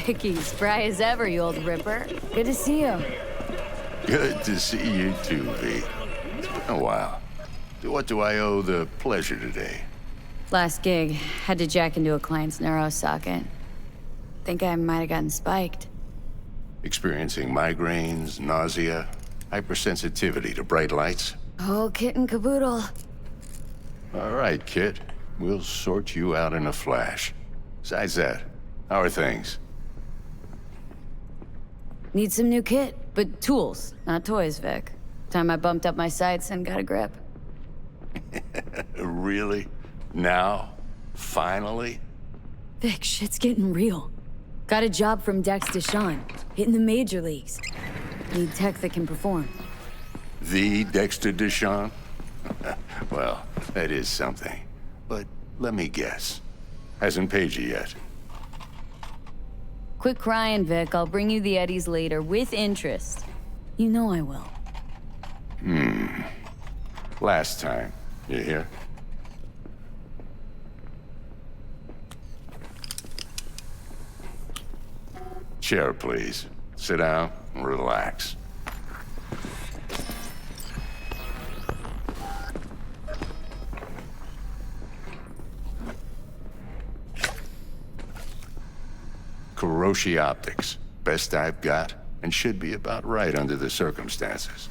Vicky, spry as ever, you old ripper. Good to see you. Good to see you too, V. It's been a while. To what do I owe the pleasure today? Last gig, had to jack into a client's neuro socket. Think I might have gotten spiked. Experiencing migraines, nausea, hypersensitivity to bright lights? Oh, kit and caboodle. All right, kid. We'll sort you out in a flash. Besides that, how are things? Need some new kit, but tools, not toys, Vic. Time I bumped up my sights and got a grip. Really? Now? Finally? Vic, shit's getting real. Got a job from Dex Deshawn, hitting the major leagues. Need tech that can perform. The Dexter Deshawn? Well, that is something. But let me guess. Hasn't paid you yet. Quit crying, Vic. I'll bring you the eddies later, with interest. You know I will. Last time. You hear? Chair, please. Sit down and relax. Kuroshi Optics. Best I've got, and should be about right under the circumstances.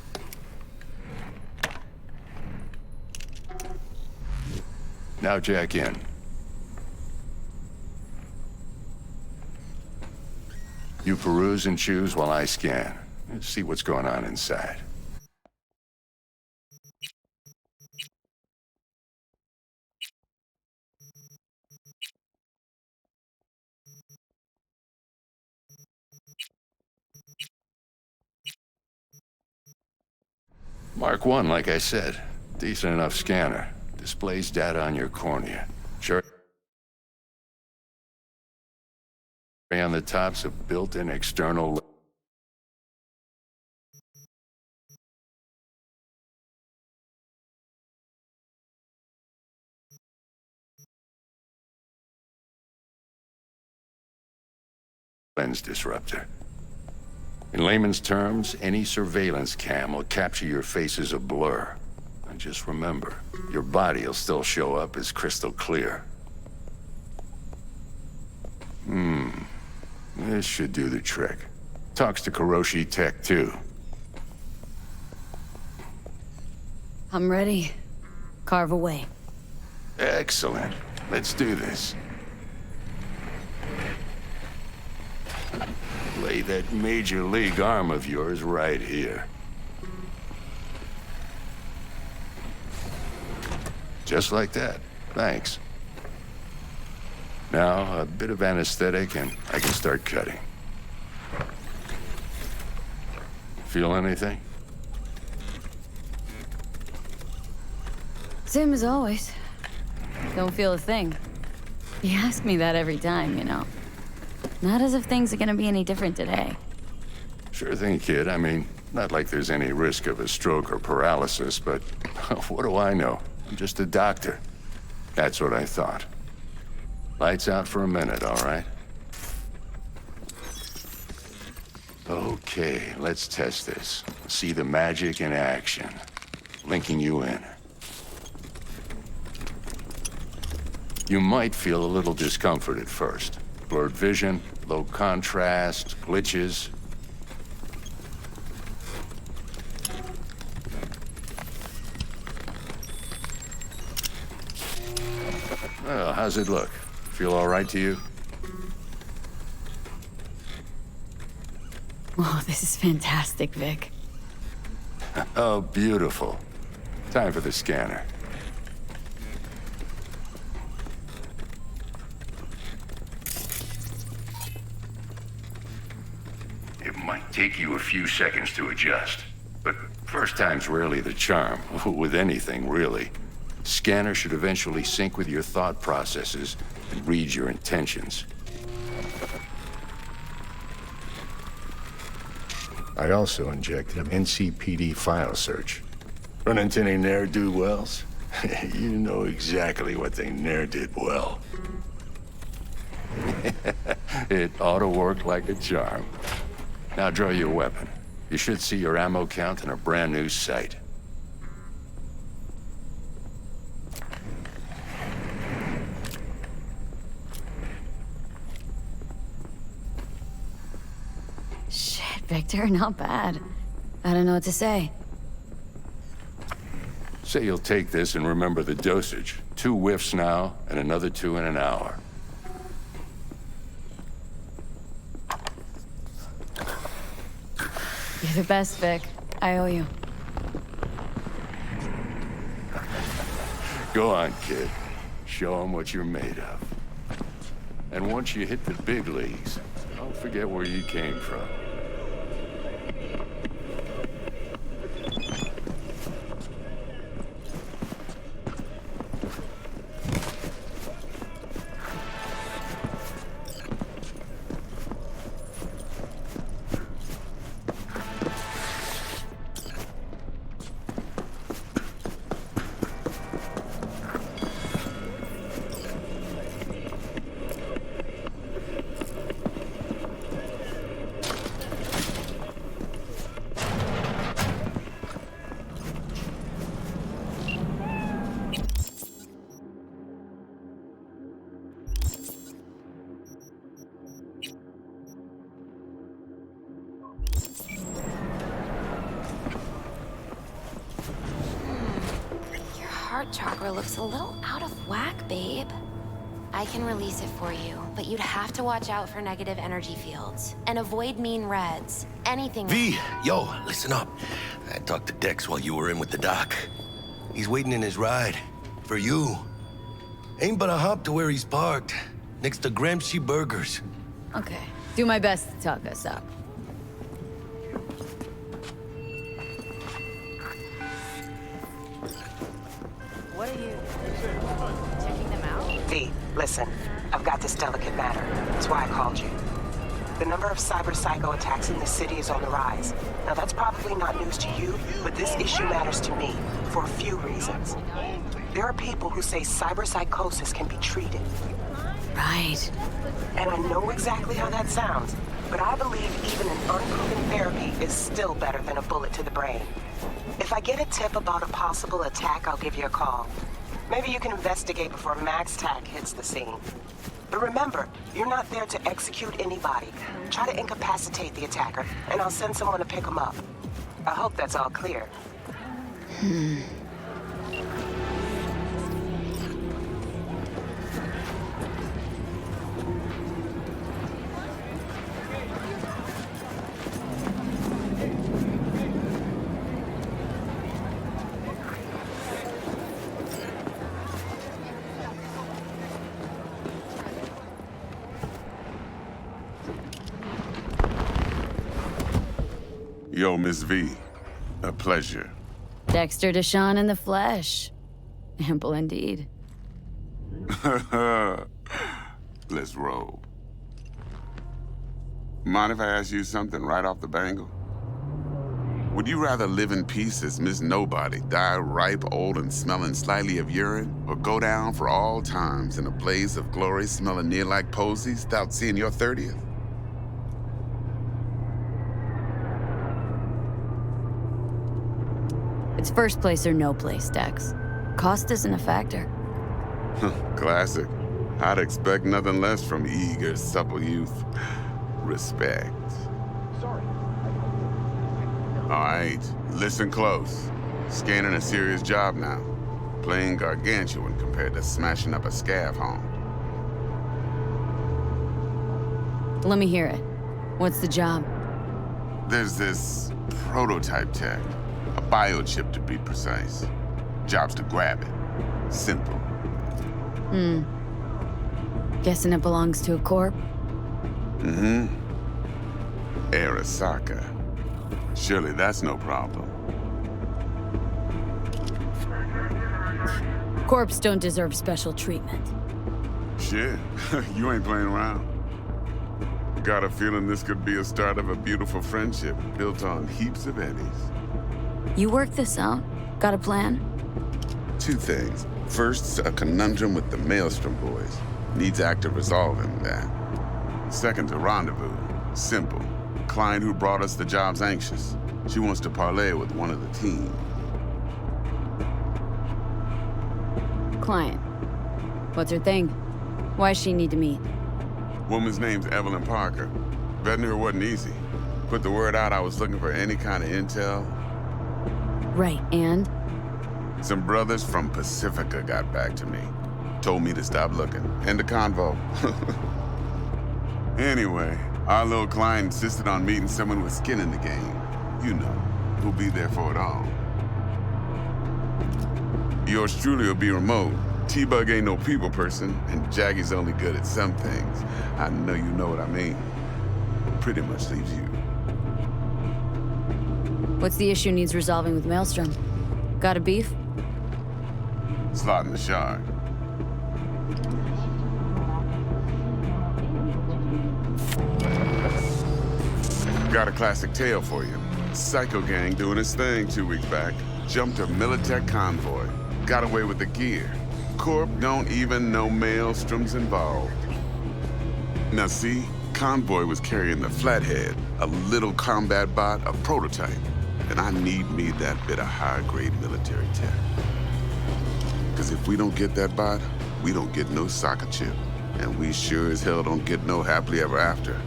Now jack in. You peruse and choose while I scan. Let's see what's going on inside. Mark 1, like I said. Decent enough scanner. Displays data on your cornea. Sure. On the top's a built-in external... lens disruptor. In layman's terms, any surveillance cam will capture your face as a blur. And just remember, your body will still show up as crystal clear. This should do the trick. Talks to Kuroshi Tech, too. I'm ready. Carve away. Excellent. Let's do this. Lay that major league arm of yours right here. Just like that. Thanks. Now, a bit of anesthetic and I can start cutting. Feel anything? Same as always. Don't feel a thing. You ask me that every time, you know. Not as if things are gonna be any different today. Sure thing, kid. I mean, not like there's any risk of a stroke or paralysis, but what do I know? I'm just a doctor. That's what I thought. Lights out for a minute, all right? Okay, let's test this. See the magic in action. Linking you in. You might feel a little discomfort at first. Blurred vision, low contrast, glitches. Well, how's it look? Feel all right to you? Oh, this is fantastic, Vic. Oh, beautiful. Time for the scanner. It might take you a few seconds to adjust, but first time's rarely the charm, with anything, really. Scanner should eventually sync with your thought processes and read your intentions. I also injected an NCPD file search. Run into any ne'er-do-wells? You know exactly what they ne'er did well. It ought to work like a charm. Now draw your weapon. You should see your ammo count in a brand new sight. Shit, Victor, not bad. I don't know what to say. Say you'll take this and remember the dosage. 2 whiffs now, and another 2 in an hour. You're the best, Vic. I owe you. Go on, kid. Show them what you're made of. And once you hit the big leagues, don't forget where you came from. Heart chakra looks a little out of whack, babe. I can release it for you, but you'd have to watch out for negative energy fields and avoid mean reds. Anything. V, yo, listen up. I talked to Dex while you were in with the doc. He's waiting in his ride. For you. Ain't but a hop to where he's parked. Next to Gramsci Burgers. Okay. Do my best to talk us up. What are you checking them out? V, listen. I've got this delicate matter. That's why I called you. The number of cyber psycho attacks in the city is on the rise. Now that's probably not news to you, but this issue matters to me for a few reasons. There are people who say cyber psychosis can be treated. Right. And I know exactly how that sounds, but I believe even an unproven therapy is still better than a bullet to the brain. If I get a tip about a possible attack, I'll give you a call. Maybe you can investigate before Max Tack hits the scene. But remember, you're not there to execute anybody. Try to incapacitate the attacker, and I'll send someone to pick him up. I hope that's all clear. Yo, Miss V. A pleasure. Dexter Deshawn in the flesh. Ample indeed. Let's roll. Mind if I ask you something right off the bangle? Would you rather live in peace as Miss Nobody, die ripe, old, and smelling slightly of urine, or go down for all times in a blaze of glory smelling near like posies without seeing your 30th? It's first place or no place, Dex. Cost isn't a factor. Classic. I'd expect nothing less from eager, supple youth. Respect. All right, listen close. Scanning a serious job now. Playing gargantuan compared to smashing up a scav home. Let me hear it. What's the job? There's this prototype tech. A biochip, to be precise. Job's to grab it. Simple. Guessing it belongs to a corp? Mm-hmm. Arasaka. Surely that's no problem. Corps don't deserve special treatment. Shit, you ain't playing around. Got a feeling this could be a start of a beautiful friendship built on heaps of eddies. You work this out? Got a plan? 2 things. First, a conundrum with the Maelstrom boys. Needs active resolving that. Second to rendezvous. Simple. Client who brought us the job's anxious. She wants to parlay with one of the team. Client. What's her thing? Why she need to meet? Woman's name's Evelyn Parker. Vetting her wasn't easy. Put the word out I was looking for any kind of intel. Right, and? Some brothers from Pacifica got back to me. Told me to stop looking. End of convo. Anyway, our little client insisted on meeting someone with skin in the game. You know, who'll be there for it all. Yours truly will be remote. T-Bug ain't no people person, and Jaggie's only good at some things. I know you know what I mean. Pretty much leaves you. What's the issue needs resolving with Maelstrom? Got a beef? Slot in the shard. Got a classic tale for you. Psycho gang doing his thing 2 weeks back. Jumped a Militech convoy. Got away with the gear. Corp don't even know Maelstrom's involved. Now see, convoy was carrying the Flathead, a little combat bot, a prototype. And I need me that bit of high-grade military tech. Because if we don't get that bot, we don't get no soccer chip. And we sure as hell don't get no happily ever after.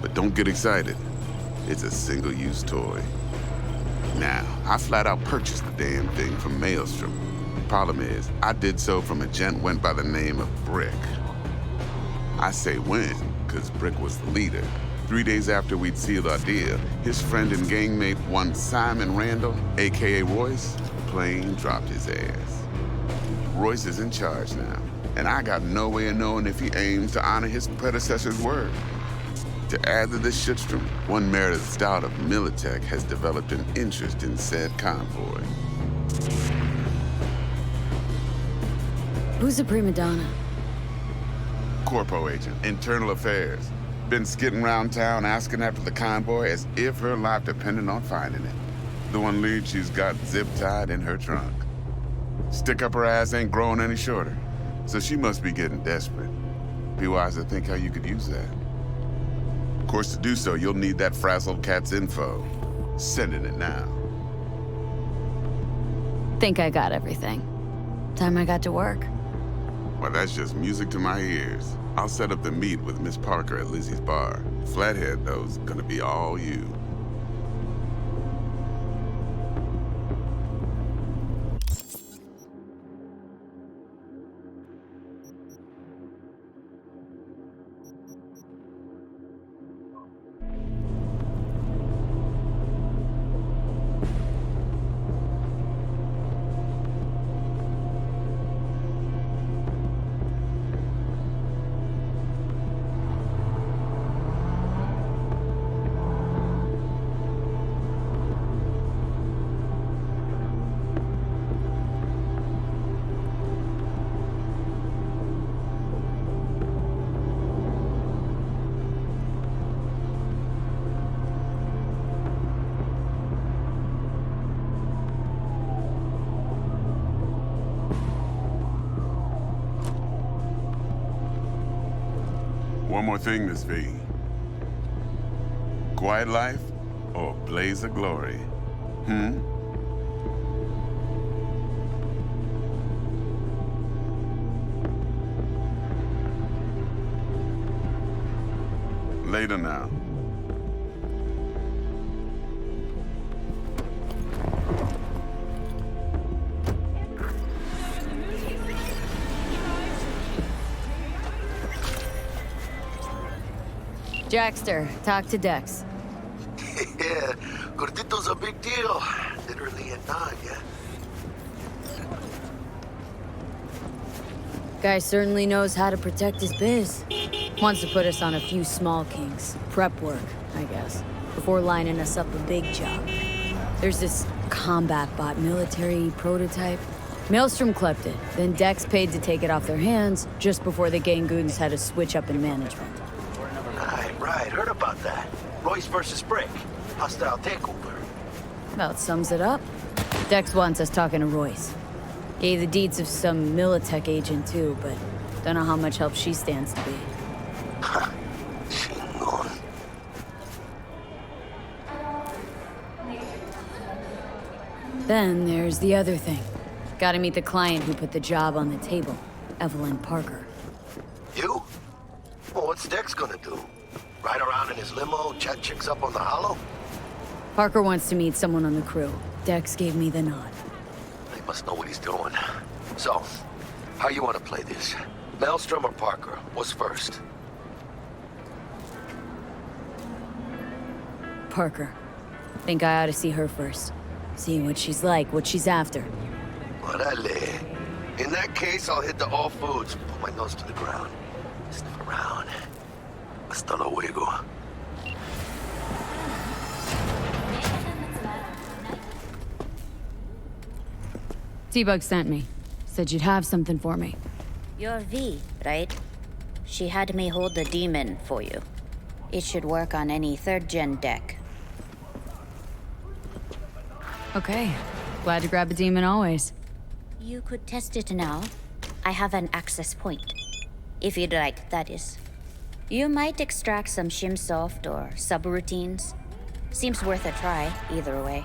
But don't get excited. It's a single-use toy. Now, I flat out purchased the damn thing from Maelstrom. Problem is, I did so from a gent went by the name of Brick. I say when, because Brick was the leader. 3 days after we'd sealed our deal, his friend and gangmate, one Simon Randall, a.k.a. Royce, plain dropped his ass. Royce is in charge now, and I got no way of knowing if he aims to honor his predecessor's word. To add to this shitstrom, one Meredith Stout of Militech has developed an interest in said convoy. Who's the prima donna? Corpo agent, internal affairs. Been skidding around town asking after the convoy as if her life depended on finding it. The one lead she's got zip-tied in her trunk. Stick up her ass ain't growing any shorter, so she must be getting desperate. Be wise to think how you could use that. Of course, to do so, you'll need that frazzled cat's info. Sending it now. Think I got everything. Time I got to work. Well, that's just music to my ears. I'll set up the meet with Miss Parker at Lizzie's bar. Flathead, though's gonna be all you. One more thing, Miss V. Quiet life or blaze of glory? Later now. Jackster, talk to Dex. Yeah, Cortito's a big deal. Literally and not, yeah. Guy certainly knows how to protect his biz. Wants to put us on a few small kinks. Prep work, I guess, before lining us up a big job. There's this combat bot military prototype. Maelstrom clept it, then Dex paid to take it off their hands just before the Gangoons had a switch up in management. Right, heard about that. Royce versus Brick. Hostile takeover. About sums it up. Dex wants us talking to Royce. Gave the deeds of some Militech agent too, but don't know how much help she stands to be. She Then there's the other thing. Gotta meet the client who put the job on the table, Evelyn Parker. You? Well, what's Dex gonna do? Ride around in his limo, chat chicks up on the hollow? Parker wants to meet someone on the crew. Dex gave me the nod. He must know what he's doing. So, how you want to play this? Maelstrom or Parker? What's first? Parker. Think I ought to see her first. See what she's like, what she's after. Orale. In that case, I'll hit the all foods. Put my nose to the ground. Sniff around. Hasta luego. T-Bug sent me. Said you'd have something for me. You're V, right? She had me hold the demon for you. It should work on any 3rd-gen deck. Okay. Glad to grab a demon always. You could test it now. I have an access point. If you'd like, that is. You might extract some shimsoft or subroutines. Seems worth a try, either way.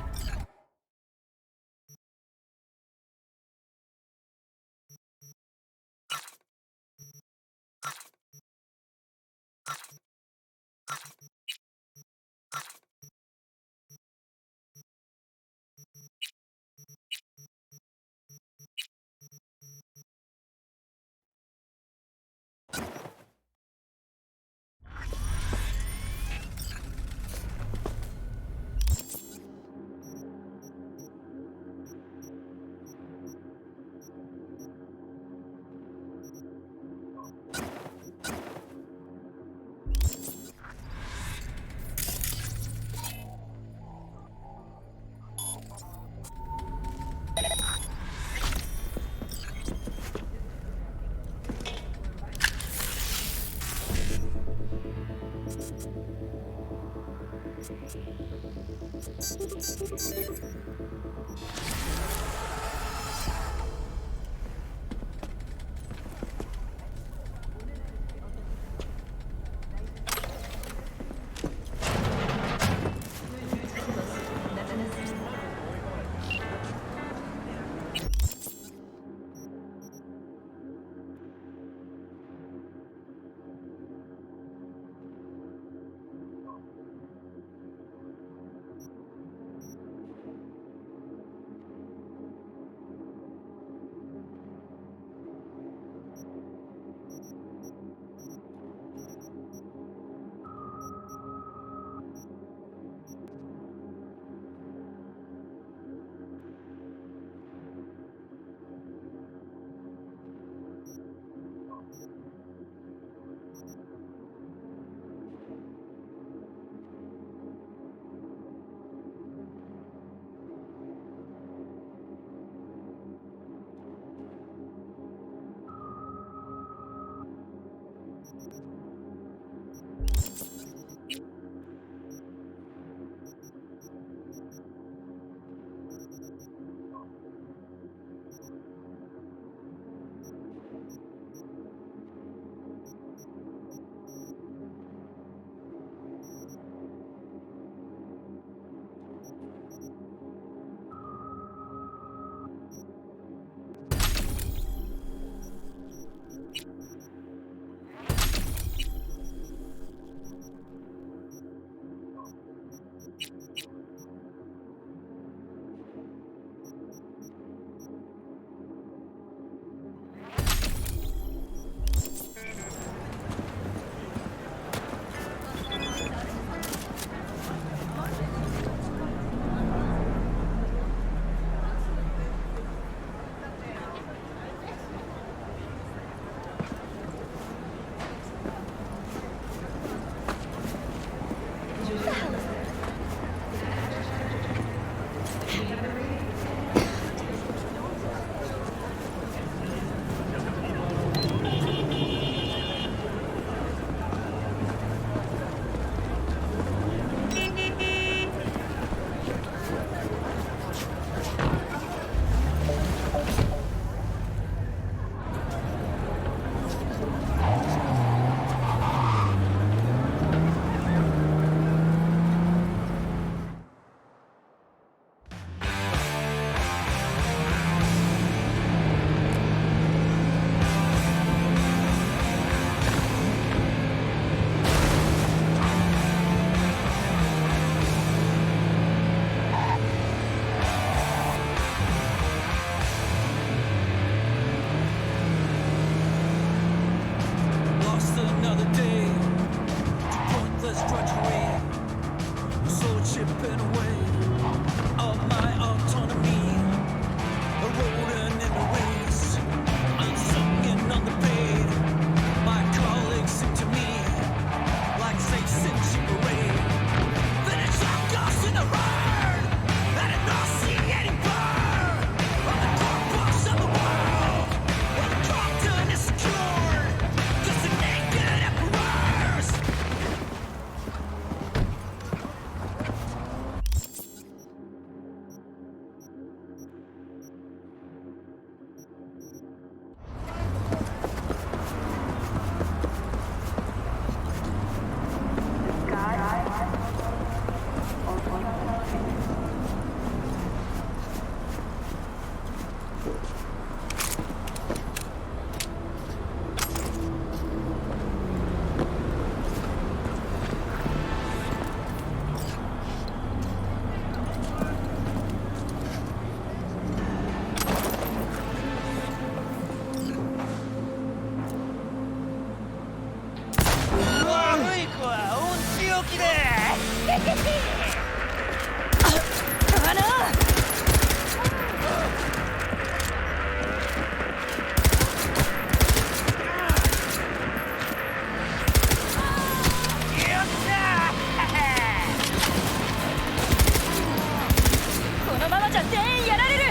このままじゃ全員やられる。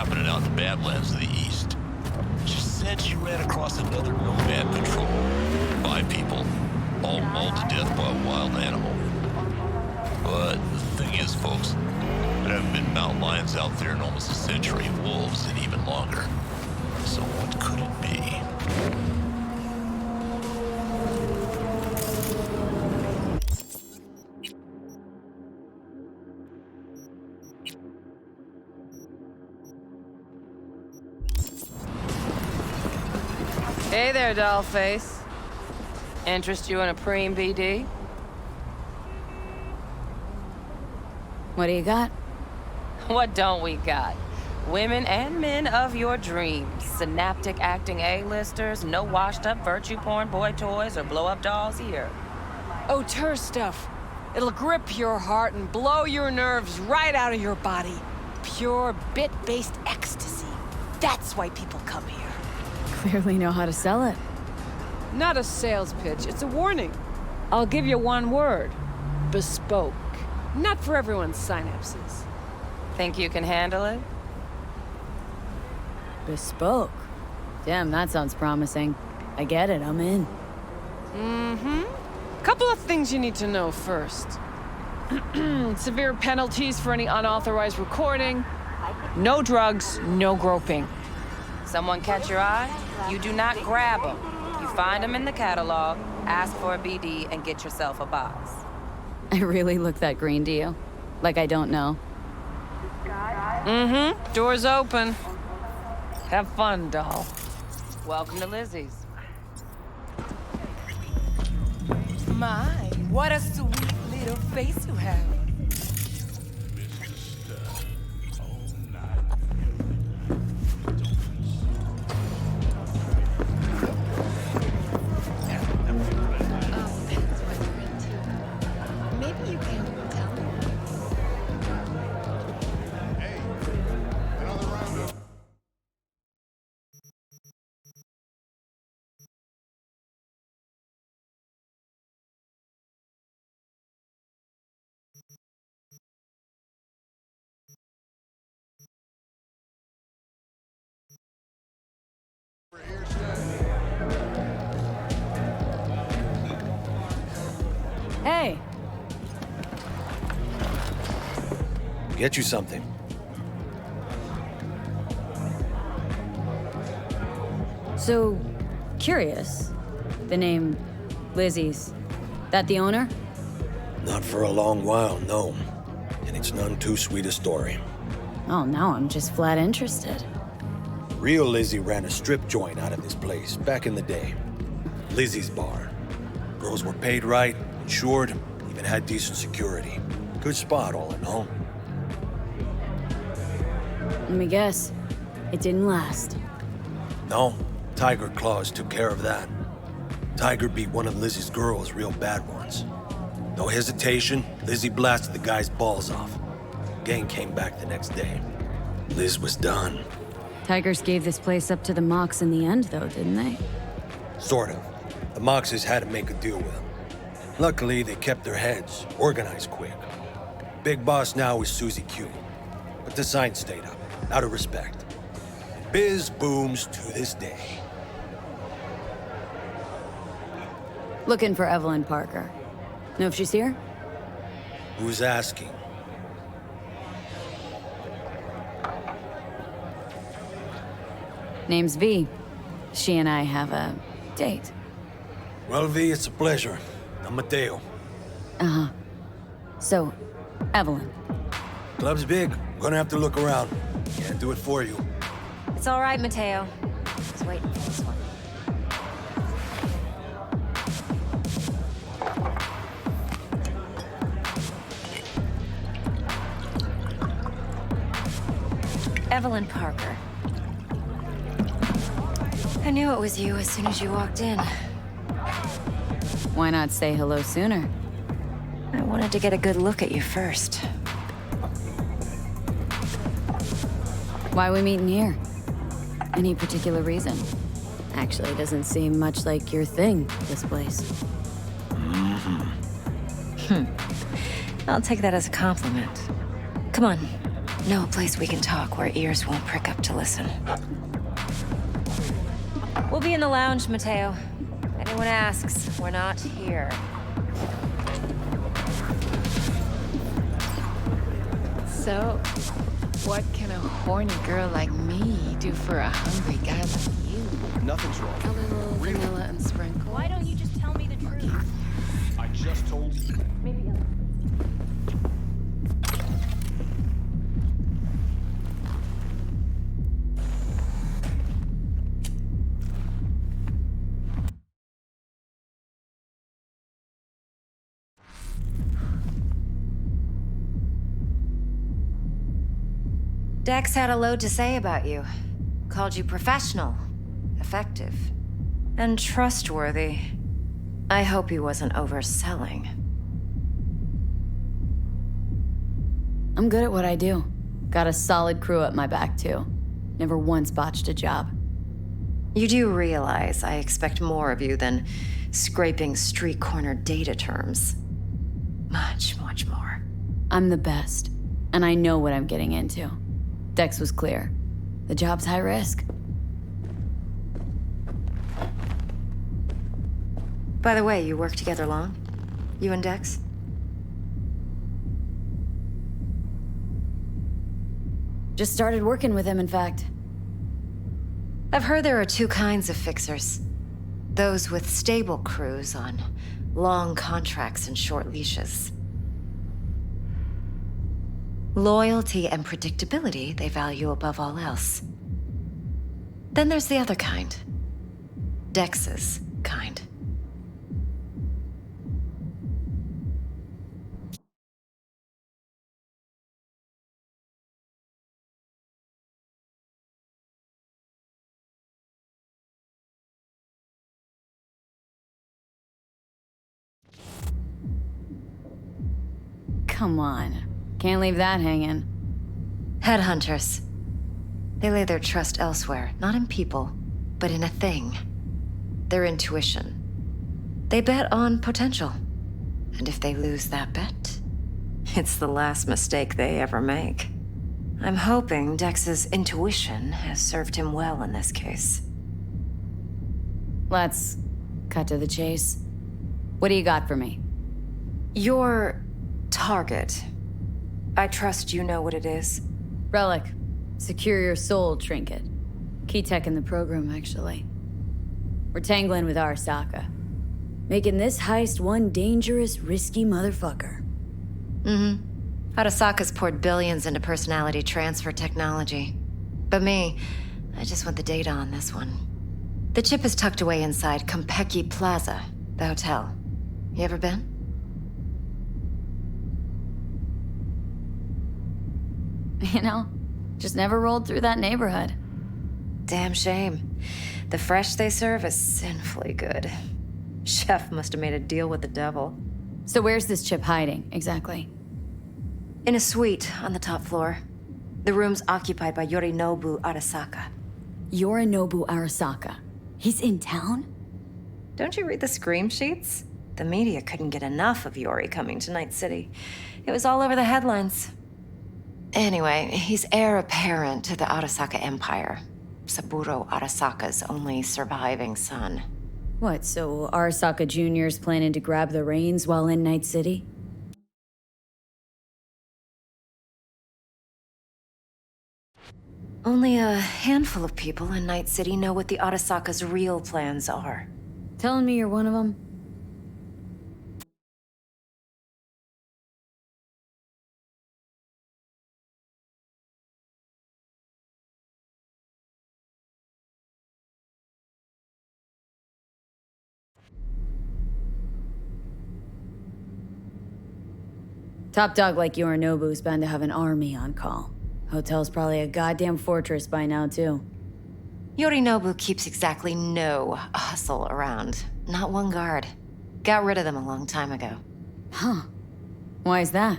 happening out in the Badlands of the East. She said she ran across another Nomad patrol. 5 people, all mauled to death by a wild animal. But the thing is, folks, there haven't been mountain lions out there in almost a century, wolves in even longer. So what could it be? Hey there, dollface. Interest you in a preem BD? What do you got? What don't we got? Women and men of your dreams. Synaptic acting A-listers, no washed-up virtue porn boy toys or blow-up dolls here. Auteur stuff. It'll grip your heart and blow your nerves right out of your body. Pure bit-based ecstasy. That's why people come here. Clearly know how to sell it. Not a sales pitch, it's a warning. I'll give you one word. Bespoke. Not for everyone's synapses. Think you can handle it? Bespoke. Damn, that sounds promising. I get it, I'm in. Couple of things you need to know first. Severe penalties for any unauthorized recording. No drugs, no groping. Someone catch your eye? You do not grab them. You find them in the catalog, ask for a BD, and get yourself a box. I really look that green to you? Like I don't know? Mm-hmm. Door's open. Have fun, doll. Welcome to Lizzie's. My, what a sweet little face you have. Maybe you can tell me. Hey! Get you something. So, curious. The name Lizzie's. That the owner? Not for a long while, no. And it's none too sweet a story. Oh, now I'm just flat interested. Real Lizzie ran a strip joint out of this place back in the day. Lizzie's Bar. Girls were paid right, insured, even had decent security. Good spot, all in all. Let me guess. It didn't last. No, Tiger Claws took care of that. Tiger beat one of Lizzie's girls real bad once. No hesitation, Lizzie blasted the guy's balls off. Gang came back the next day. Liz was done. Tigers gave this place up to the Mox in the end, though, didn't they? Sort of. The Moxes had to make a deal with them. Luckily, they kept their heads, organized quick. Big boss now is Susie Q. But the sign stayed up, out of respect. Biz booms to this day. Looking for Evelyn Parker. Know if she's here? Who's asking? Name's V. She and I have a date. Well, V, it's a pleasure. I'm Mateo. Uh-huh. So, Evelyn. Club's big. I'm gonna have to look around. Can't do it for you. It's all right, Mateo. Just waiting for this one. Evelyn Parker. I knew it was you as soon as you walked in. Why not say hello sooner? I wanted to get a good look at you first. Why we meeting here? Any particular reason? Actually, doesn't seem much like your thing, this place. I'll take that as a compliment. Come on. Know a place we can talk where ears won't prick up to listen. We'll be in the lounge, Mateo. If anyone asks, we're not here. So, what can a horny girl like me do for a hungry guy like you? Nothing's wrong. A little vanilla and sprinkle. Why don't you just tell me the truth? I just told you. Maybe Dex had a load to say about you. Called you professional, effective, and trustworthy. I hope he wasn't overselling. I'm good at what I do. Got a solid crew at my back, too. Never once botched a job. You do realize I expect more of you than scraping street corner data terms. Much, much more. I'm the best, and I know what I'm getting into. Dex was clear. The job's high risk. By the way, you work together long? You and Dex? Just started working with him, in fact. I've heard there are two kinds of fixers. Those with stable crews on long contracts and short leashes. Loyalty and predictability they value above all else. Then there's the other kind. Dex's kind. Come on. Can't leave that hanging. Headhunters. They lay their trust elsewhere, not in people, but in a thing. Their intuition. They bet on potential. And if they lose that bet, it's the last mistake they ever make. I'm hoping Dex's intuition has served him well in this case. Let's cut to the chase. What do you got for me? Your target. I trust you know what it is. Relic. Secure your soul trinket. Key tech in the program, actually. We're tangling with Arasaka. Making this heist one dangerous, risky motherfucker. Arasaka's poured billions into personality transfer technology. But me, I just want the data on this one. The chip is tucked away inside Konpeki Plaza, the hotel. You ever been? You know, just never rolled through that neighborhood. Damn shame. The fresh they serve is sinfully good. Chef must have made a deal with the devil. So where's this chip hiding, exactly? In a suite on the top floor. The room's occupied by Yorinobu Arasaka. Yorinobu Arasaka? He's in town? Don't you read the scream sheets? The media couldn't get enough of Yori coming to Night City. It was all over the headlines. Anyway, he's heir apparent to the Arasaka Empire. Saburo Arasaka's only surviving son. What, so Arasaka Jr.'s planning to grab the reins while in Night City? Only a handful of people in Night City know what the Arasaka's real plans are. Telling me you're one of them? Top dog like Yorinobu's bound to have an army on call. Hotel's probably a goddamn fortress by now, too. Yorinobu keeps exactly no hustle around. Not one guard. Got rid of them a long time ago. Huh. Why is that?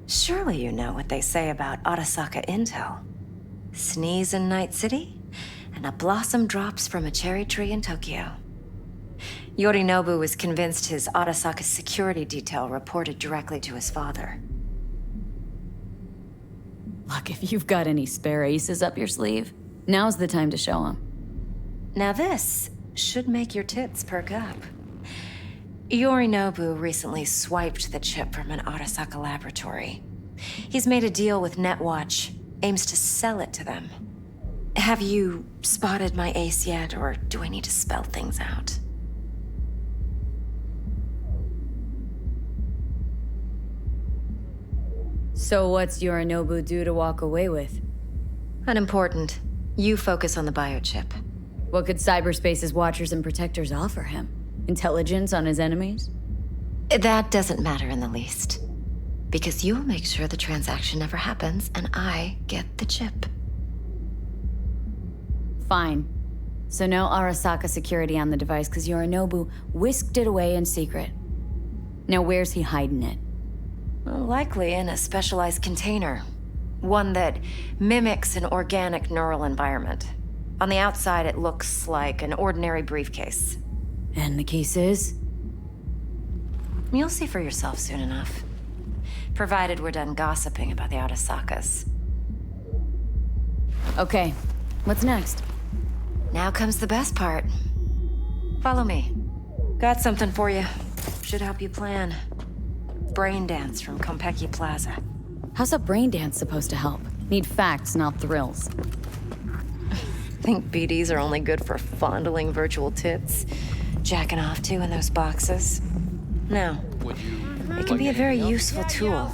Surely you know what they say about Arasaka intel. Sneeze in Night City, and a blossom drops from a cherry tree in Tokyo. Yorinobu was convinced his Arasaka security detail reported directly to his father. Look, if you've got any spare aces up your sleeve, now's the time to show them. Now this should make your tits perk up. Yorinobu recently swiped the chip from an Arasaka laboratory. He's made a deal with Netwatch, aims to sell it to them. Have you spotted my ace yet, or do I need to spell things out? So what's Yorinobu due to walk away with? Unimportant. You focus on the biochip. What could cyberspace's watchers and protectors offer him? Intelligence on his enemies? That doesn't matter in the least. Because you'll make sure the transaction never happens, and I get the chip. Fine. So no Arasaka security on the device, because Yorinobu whisked it away in secret. Now where's he hiding it? Likely in a specialized container. One that mimics an organic neural environment. On the outside, it looks like an ordinary briefcase. And the case is? You'll see for yourself soon enough. Provided we're done gossiping about the Arasakas. Okay, what's next? Now comes the best part. Follow me. Got something for you. Should help you plan. Brain dance from Konpeki Plaza. How's a brain dance supposed to help? Need facts, not thrills. Think BDs are only good for fondling virtual tits? Jacking off to in those boxes? No. It can be a very useful tool.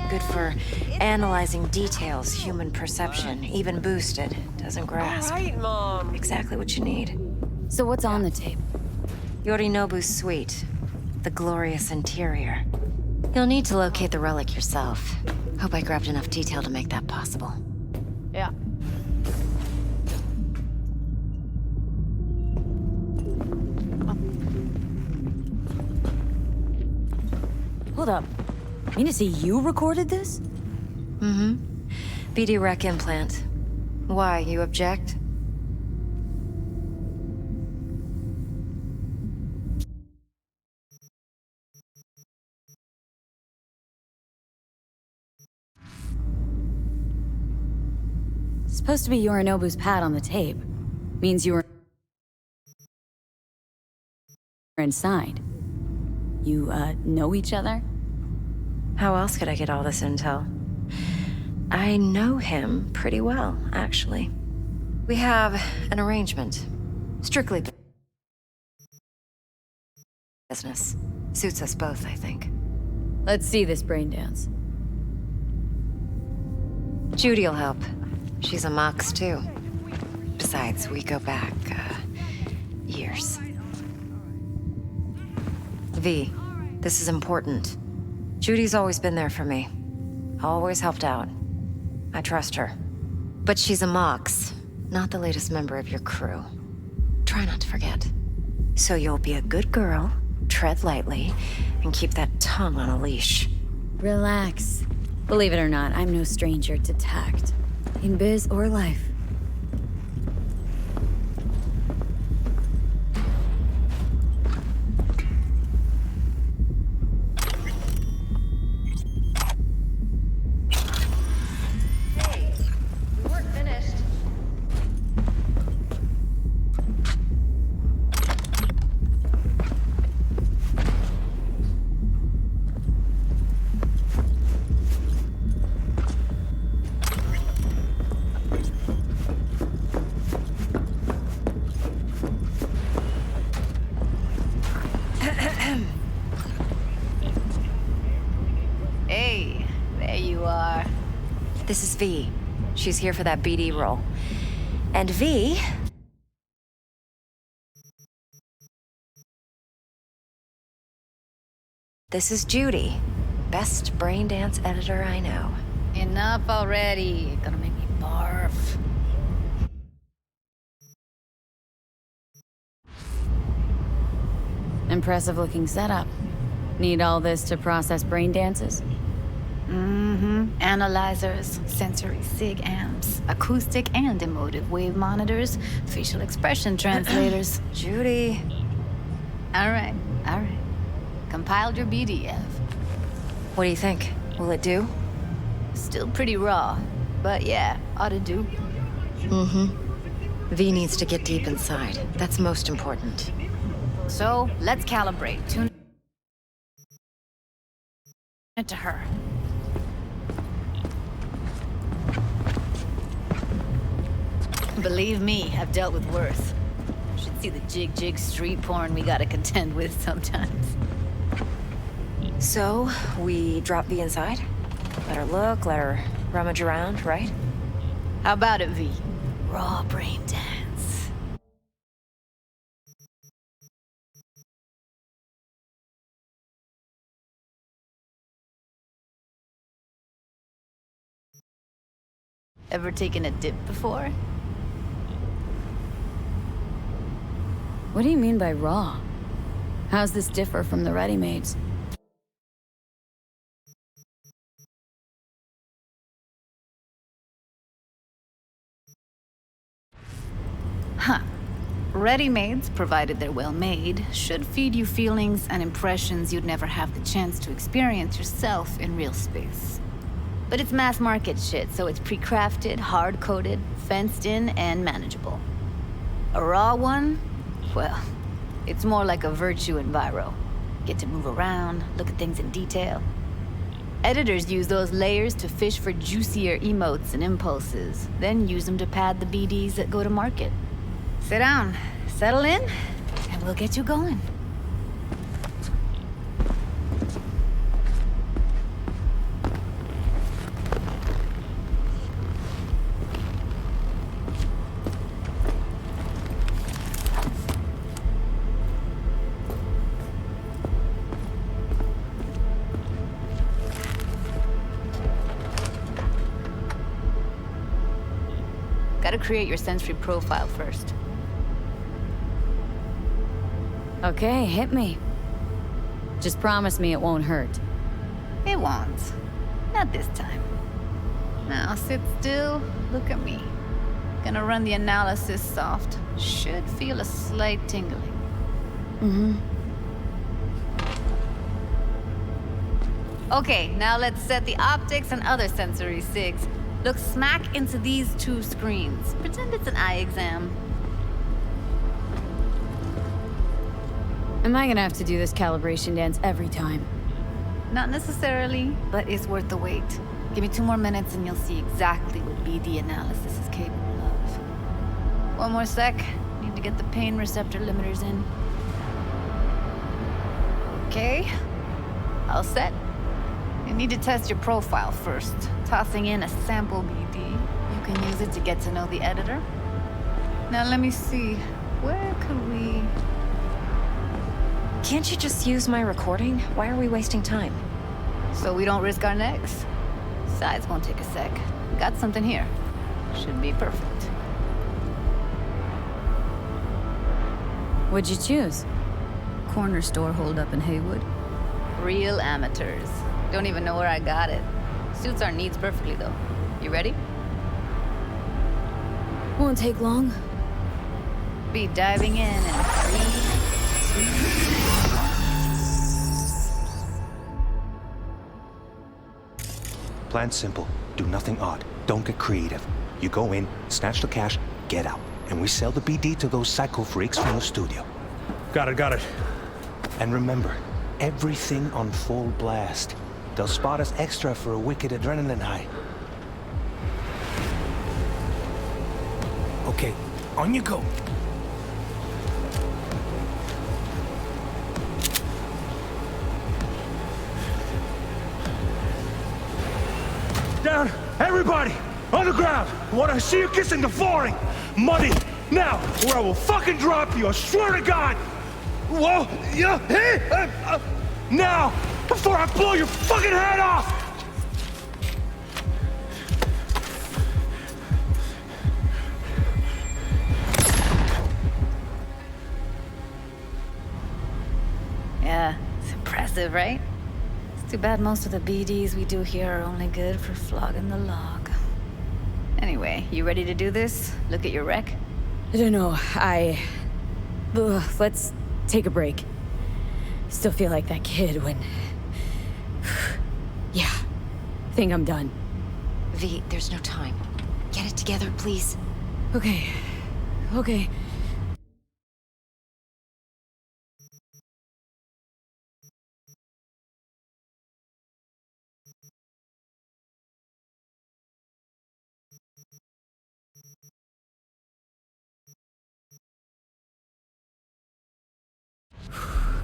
Good for analyzing details human perception, even boosted, doesn't grasp. All right, Mom. Exactly what you need. So what's on the tape? Yorinobu's suite. The glorious interior. You'll need to locate the relic yourself. Hope I grabbed enough detail to make that possible. Yeah. Hold up. Mean to say you recorded this? Mm-hmm. BD rec implant. Why, you object? Supposed to be Yorinobu's pad on the tape. Means you were inside. You, know each other? How else could I get all this intel? I know him pretty well, actually. We have an arrangement. Strictly business. Suits us both, I think. Let's see this brain dance. Judy'll help. She's a Mox, too. Besides, we go back, years. V, this is important. Judy's always been there for me. Always helped out. I trust her. But she's a Mox, not the latest member of your crew. Try not to forget. So you'll be a good girl, tread lightly, and keep that tongue on a leash. Relax. Believe it or not, I'm no stranger to tact. In biz or life. Hey, we weren't finished. Hey, there you are. This is V. She's here for that BD role. And V... This is Judy. Best brain dance editor I know. Enough already. You're gonna make me barf. Impressive looking setup. Need all this to process brain dances? Mm-hmm. Analyzers, sensory sig amps, acoustic and emotive wave monitors, facial expression translators. Judy. All right. Compiled your BDF. What do you think? Will it do? Still pretty raw, but yeah, ought to do. Mm-hmm. V needs to get deep inside. That's most important. So, let's calibrate. Tune it to her. Believe me, I've dealt with worse. Should see the jig street porn we gotta contend with sometimes. So, we drop V inside? Let her look, let her rummage around, right? How about it, V? Raw brain dance. Ever taken a dip before? What do you mean by raw? How's this differ from the ready-mades? Huh. Ready-mades, provided they're well-made, should feed you feelings and impressions you'd never have the chance to experience yourself in real space. But it's mass-market shit, so it's pre-crafted, hard-coded, fenced-in, and manageable. A raw one? Well, it's more like a virtue enviro. Get to move around, look at things in detail. Editors use those layers to fish for juicier emotes and impulses, then use them to pad the BDs that go to market. Sit down, settle in, and we'll get you going. Gotta create your sensory profile first. Okay, hit me. Just promise me it won't hurt. It won't. Not this time. Now sit still, look at me. Gonna run the analysis soft. Should feel a slight tingling. Mm-hmm. Okay, now let's set the optics and other sensory sigs. Look smack into these two screens. Pretend it's an eye exam. Am I gonna have to do this calibration dance every time? Not necessarily, but it's worth the wait. Give me 2 more minutes and you'll see exactly what BD analysis is capable of. 1 more sec. Need to get the pain receptor limiters in. Okay. All set. You need to test your profile first. Tossing in a sample BD. You can use it to get to know the editor. Now let me see. Where could we... Can't you just use my recording? Why are we wasting time? So we don't risk our necks. Besides, won't take a sec. Got something here. Should be perfect. What'd you choose? Corner store holdup in Haywood. Real amateurs. Don't even know where I got it. Suits our needs perfectly, though. You ready? Won't take long. Be diving in 3, 2... Plan simple. Do nothing odd. Don't get creative. You go in, snatch the cash, get out. And we sell the BD to those psycho freaks from the studio. Got it. And remember, everything on full blast. They'll spot us extra for a wicked adrenaline high. Okay, on you go. Down, everybody! On the ground! I want to see you kissing the flooring! Money! Now, or I will fucking drop you, I swear to God! Whoa! Yeah! Hey! Now! Before I blow your fucking head off! Yeah, it's impressive, right? It's too bad most of the BDs we do here are only good for flogging the log. Anyway, you ready to do this? Look at your rec? I don't know, let's take a break. Still feel like that kid when... Yeah, think I'm done. V, there's no time. Get it together, please. Okay.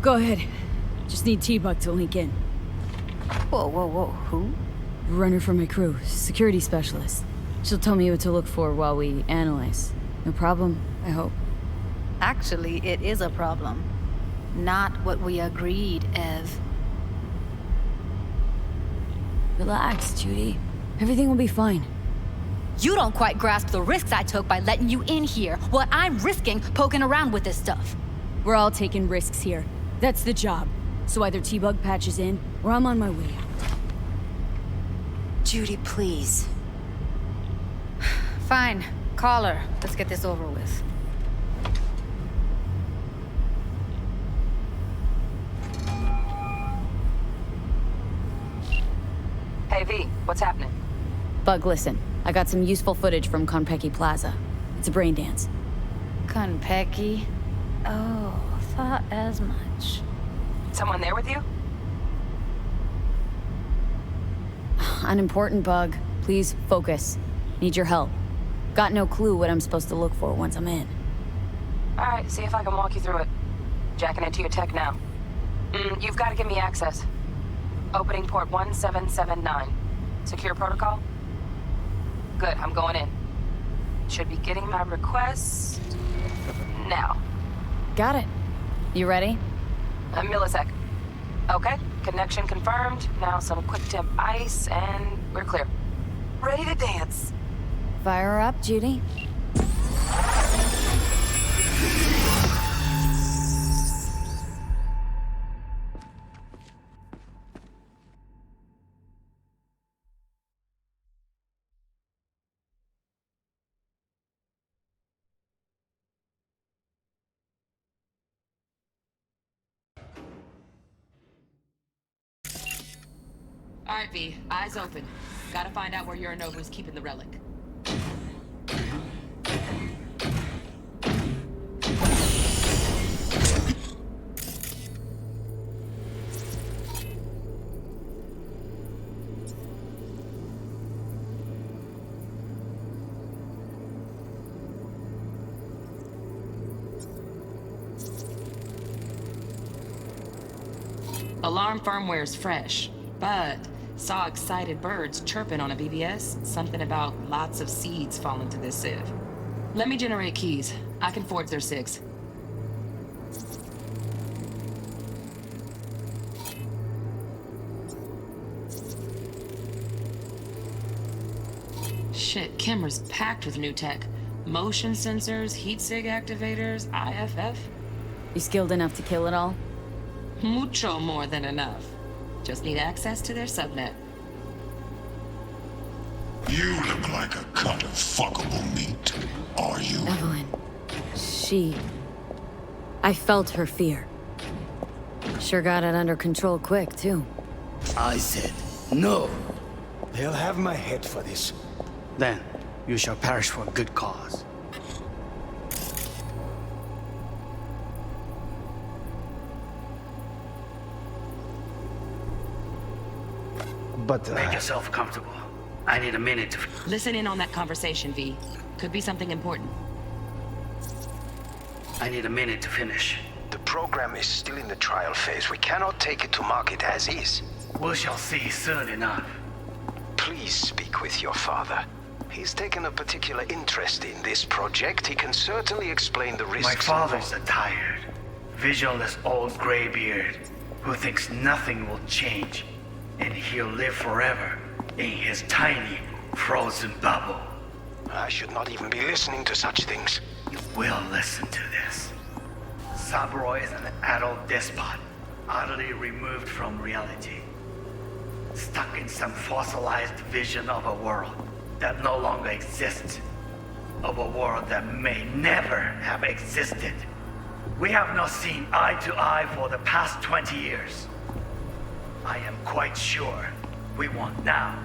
Go ahead. Just need T-Bug to link in. Whoa, who? Runner for my crew, security specialist. She'll tell me what to look for while we analyze. No problem, I hope. Actually, it is a problem. Not what we agreed, Ev. Relax, Judy. Everything will be fine. You don't quite grasp the risks I took by letting you in here. What I'm risking poking around with this stuff. We're all taking risks here. That's the job. So either T-Bug patches in, or I'm on my way out. Judy, please. Fine. Call her. Let's get this over with. Hey, V, what's happening? Bug, listen. I got some useful footage from Konpeki Plaza. It's a brain dance. Konpeki? Oh, thought as much. Someone there with you? unimportant, Bug. Please focus. Need your help. Got no clue what I'm supposed to look for once I'm in. Alright, see if I can walk you through it. Jacking into your tech now. You've got to give me access. Opening port 1779. Secure protocol? Good, I'm going in. Should be getting my request now. Got it. You ready? A millisec. Okay, connection confirmed. Now some quick temp ice, and we're clear. Ready to dance. Fire her up, Judy. Alright, V, eyes open. Gotta find out where Yorinobu's keeping the relic. Alarm firmware's fresh, but saw excited birds chirping on a BBS. Something about lots of seeds falling to this sieve. Let me generate keys. I can forge their SIGs. Shit, camera's packed with new tech. Motion sensors, heat sig activators, IFF. You skilled enough to kill it all? Mucho more than enough. Just need access to their subnet. You look like a cut of fuckable meat, are you? Evelyn. I felt her fear. Sure got it under control quick, too. I said no. They'll have my head for this. Then you shall perish for a good cause. But, Make yourself comfortable. I need a minute to... Listen in on that conversation, V. Could be something important. I need a minute to finish. The program is still in the trial phase. We cannot take it to market as is. We shall see soon enough. Please speak with your father. He's taken a particular interest in this project. He can certainly explain the risks. My father's a tired, visionless old graybeard who thinks nothing will change, and he'll live forever in his tiny, frozen bubble. I should not even be listening to such things. You will listen to this. Saburo is an adult despot, utterly removed from reality. Stuck in some fossilized vision of a world that no longer exists. Of a world that may never have existed. We have not seen eye to eye for the past 20 years. I am quite sure we won't now.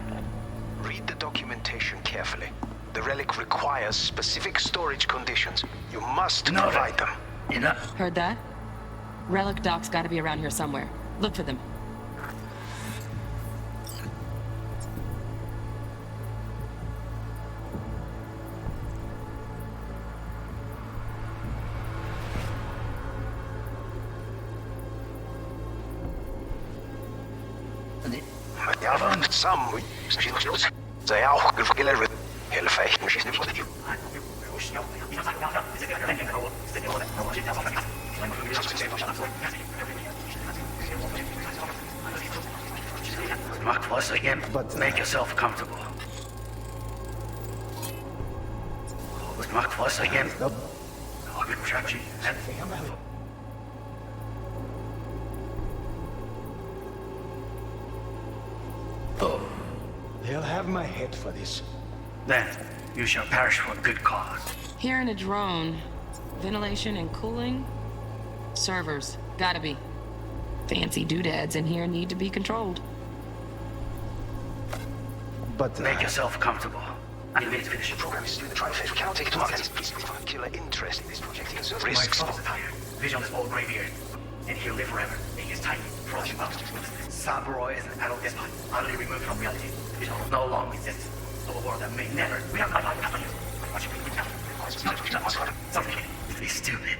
Read the documentation carefully. The relic requires specific storage conditions. You must provide them. Enough. Heard that? Relic docs gotta be around here somewhere. Look for them. Mark once again, but make yourself comfortable. Mark once again. They'll have my head for this. Then you shall perish for a good cause. Here in a drone. Ventilation and cooling? Servers. Gotta be. Fancy doodads in here need to be controlled. But make yourself comfortable. I need to finish. The program is still in the trial phase. We cannot take it to market. Please provide killer interest in this project. He can serve risks. My father's tired. Visionless old graybeard. And he'll live forever in his time frozen out. Cyberpunk is an adult despot, utterly removed from reality. It will no longer exist. A world that may never. We are not something. It's stupid.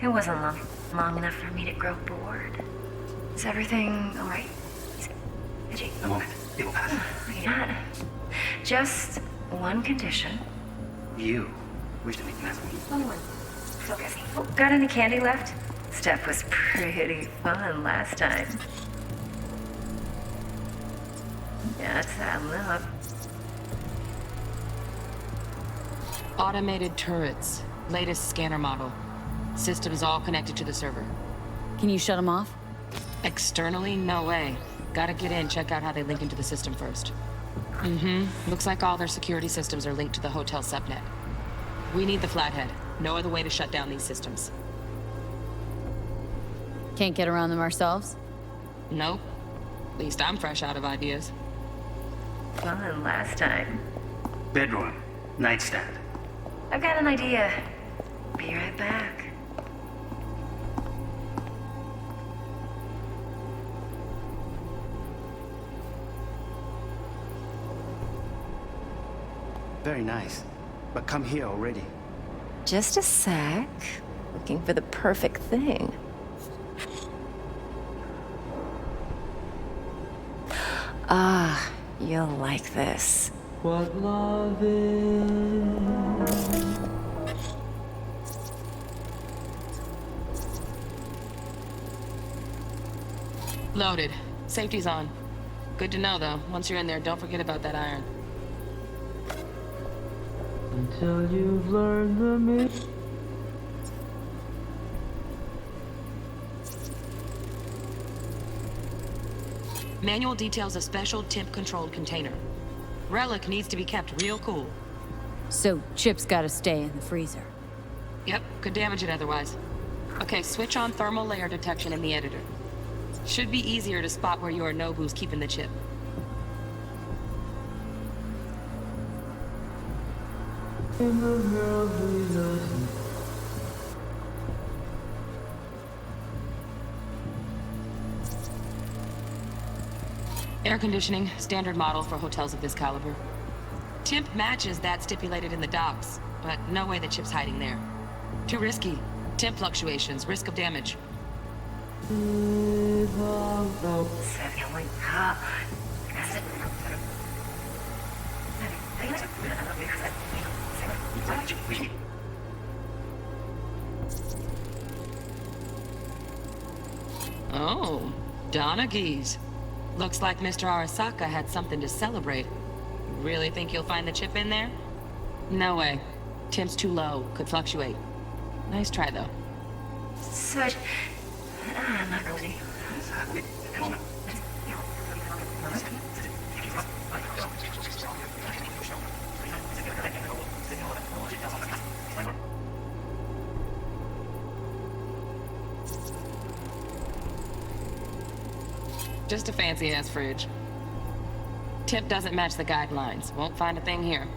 It wasn't long enough for me to grow bored. Is everything all right? Did you? A moment. It will pass. Yeah. Just one condition. You wish to make an answer. Only one. Focus. Got any candy left? Stuff was pretty fun last time. Yeah, it's that look. Automated turrets. Latest scanner model. Systems all connected to the server. Can you shut them off? Externally, no way. Gotta get in, check out how they link into the system first. Looks like all their security systems are linked to the hotel subnet. We need the flathead. No other way to shut down these systems. Can't get around them ourselves? Nope. At least I'm fresh out of ideas. Fun last time. Bedroom. Nightstand. I've got an idea. Be right back. Very nice. But come here already. Just a sec. Looking for the perfect thing. Ah, you'll like this. What love is. Loaded. Safety's on. Good to know, though. Once you're in there, don't forget about that iron. Until you've learned the meaning. Manual details a special temp-controlled container. Relic needs to be kept real cool. So, Chip's gotta stay in the freezer. Yep, could damage it otherwise. Okay, switch on thermal layer detection in the editor. Should be easier to spot where Yorinobu's keeping the chip. In the world we love. Air conditioning, standard model for hotels of this caliber. Temp matches that stipulated in the docs, but no way the chip's hiding there. Too risky. Temp fluctuations, risk of damage. Oh, Donaghys. Looks like Mr. Arasaka had something to celebrate. Really think you'll find the chip in there? No way. Temp's too low. Could fluctuate. Nice try, though. Such... not really. Just a fancy-ass fridge. Tip doesn't match the guidelines. Won't find a thing here.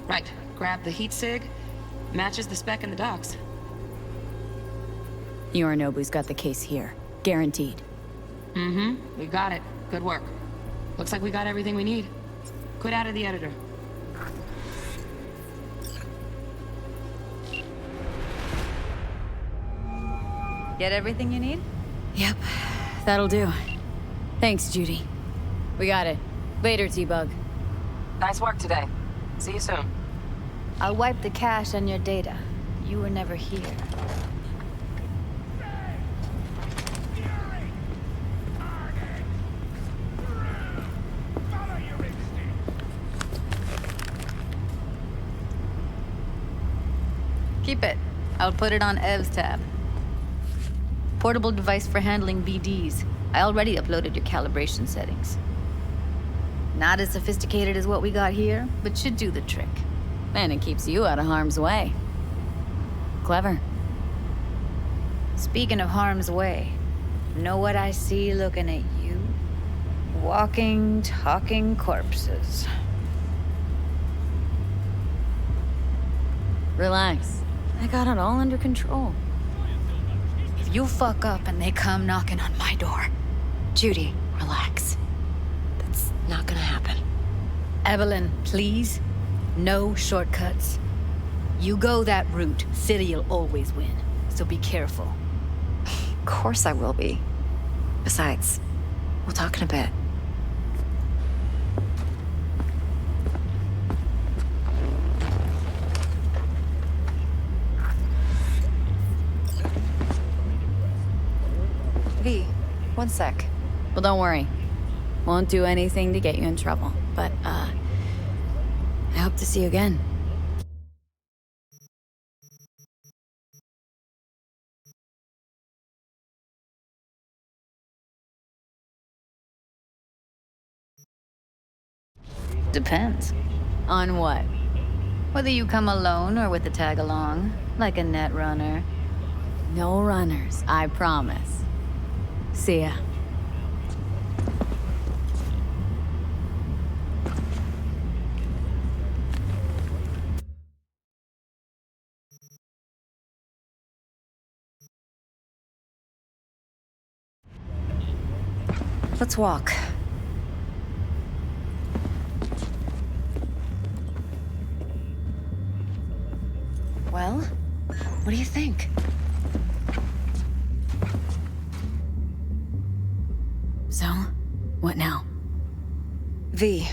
Right. Grab the heat sig. Matches the spec in the docs. Yorinobu's got the case here. Guaranteed. We got it. Good work. Looks like we got everything we need. Quit out of the editor. Get everything you need? Yep. That'll do. Thanks, Judy. We got it. Later, T-Bug. Nice work today. See you soon. I'll wipe the cache on your data. You were never here. Keep it. I'll put it on Ev's tab. Portable device for handling BDs. I already uploaded your calibration settings. Not as sophisticated as what we got here, but should do the trick. And it keeps you out of harm's way. Clever. Speaking of harm's way, know what I see looking at you? Walking, talking corpses. Relax. I got it all under control. If you fuck up and they come knocking on my door... Judy, relax. That's not gonna happen. Evelyn, please. No shortcuts. You go that route, City'll always win. So be careful. Of course I will be. Besides, we'll talk in a bit. V, one sec. Well, don't worry. Won't do anything to get you in trouble. But, I hope to see you again. Depends. On what? Whether you come alone or with the tag along, like a net runner. No runners, I promise. See ya. Let's walk. Well, what do you think? So, what now? V,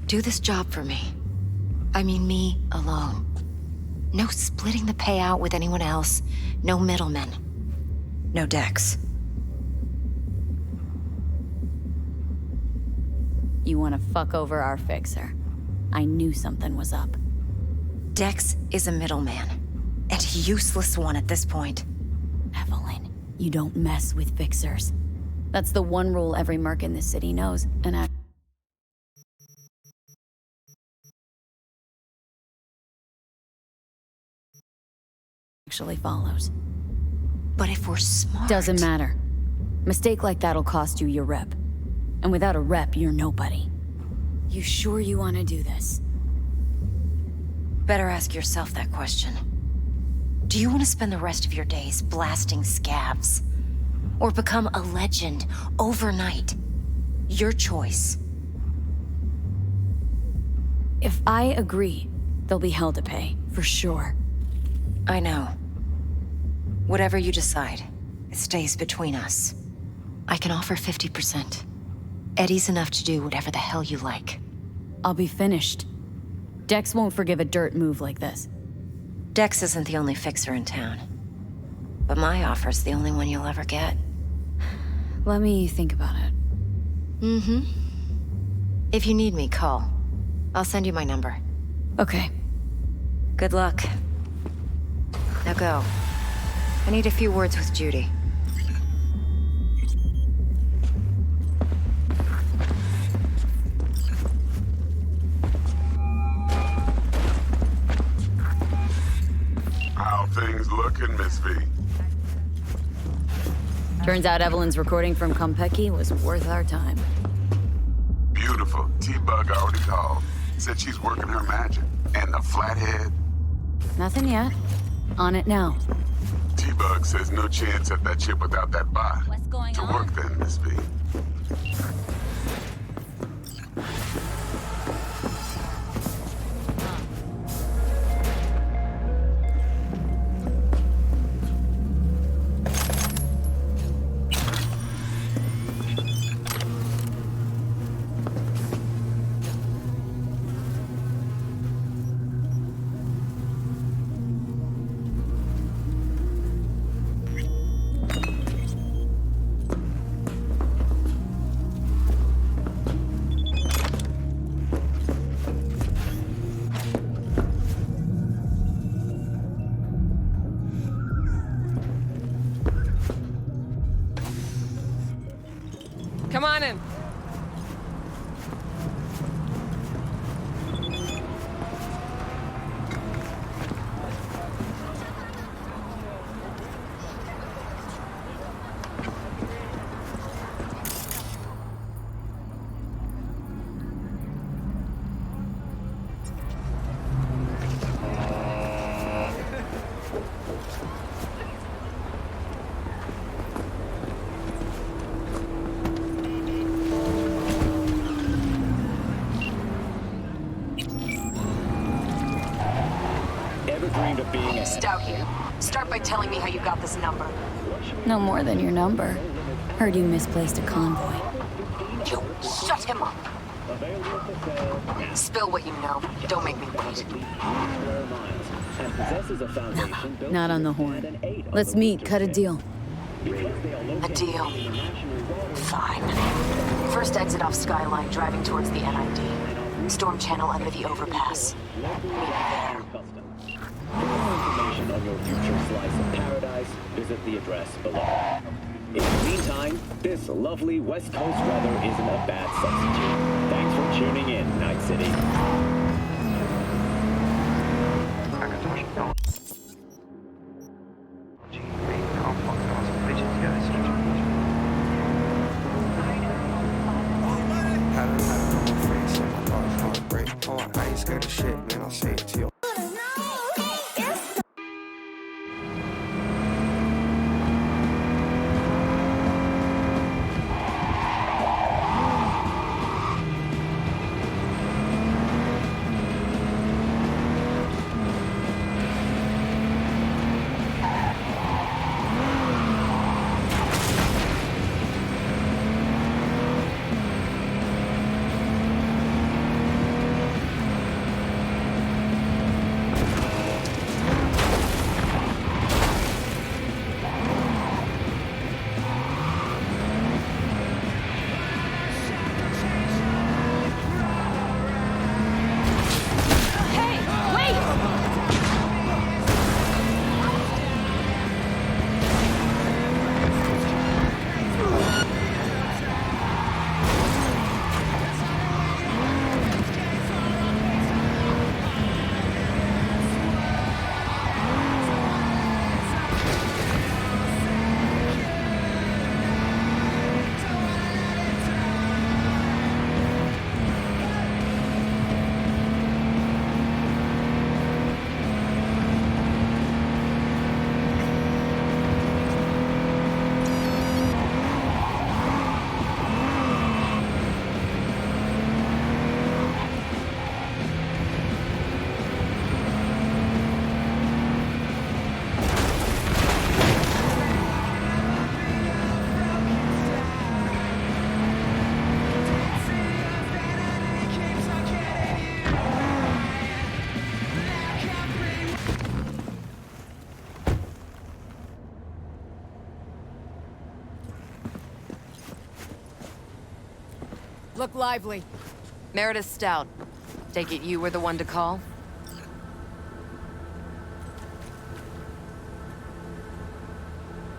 do this job for me. I mean me alone. No splitting the payout with anyone else. No middlemen. No Dex. You want to fuck over our fixer. I knew something was up. Dex is a middleman. And a useless one at this point. Evelyn, you don't mess with fixers. That's the one rule every merc in this city knows, and I... actually follows. But if we're smart... Doesn't matter. Mistake like that'll cost you your rep. And without a rep, you're nobody. You sure you want to do this? Better ask yourself that question. Do you want to spend the rest of your days blasting scabs? Or become a legend overnight? Your choice. If I agree, there'll be hell to pay, for sure. I know. Whatever you decide, it stays between us. I can offer 50%. Eddie's enough to do whatever the hell you like. I'll be finished. Dex won't forgive a dirt move like this. Dex isn't the only fixer in town. But my offer's the only one you'll ever get. Let me think about it. Mm-hmm. If you need me, call. I'll send you my number. Okay. Good luck. Now go. I need a few words with Judy. How things looking, Miss V? Turns out Evelyn's recording from Konpeki was worth our time. Beautiful. T-Bug already called. Said she's working her magic. And the flathead? Nothing yet. On it now. T-Bug says no chance at that chip without that bot. What's going on? To work then, Miss V. Come on in. just out here. Start by telling me how you got this number. No more than your number. Heard you misplaced a convoy. You shut him up. Spill what you know. Don't make me wait. Not on the horn. Let's meet, cut a deal. A deal. Fine. First exit off Skyline, driving towards the NID. Storm channel under the overpass. Meet me there. On your future slice of paradise, visit the address below. In the meantime, this lovely West Coast weather isn't a bad substitute. Thanks for tuning in, Night City. I ain't scared of shit, man. I'll say it to you. Look lively. Meredith Stout. Take it you were the one to call?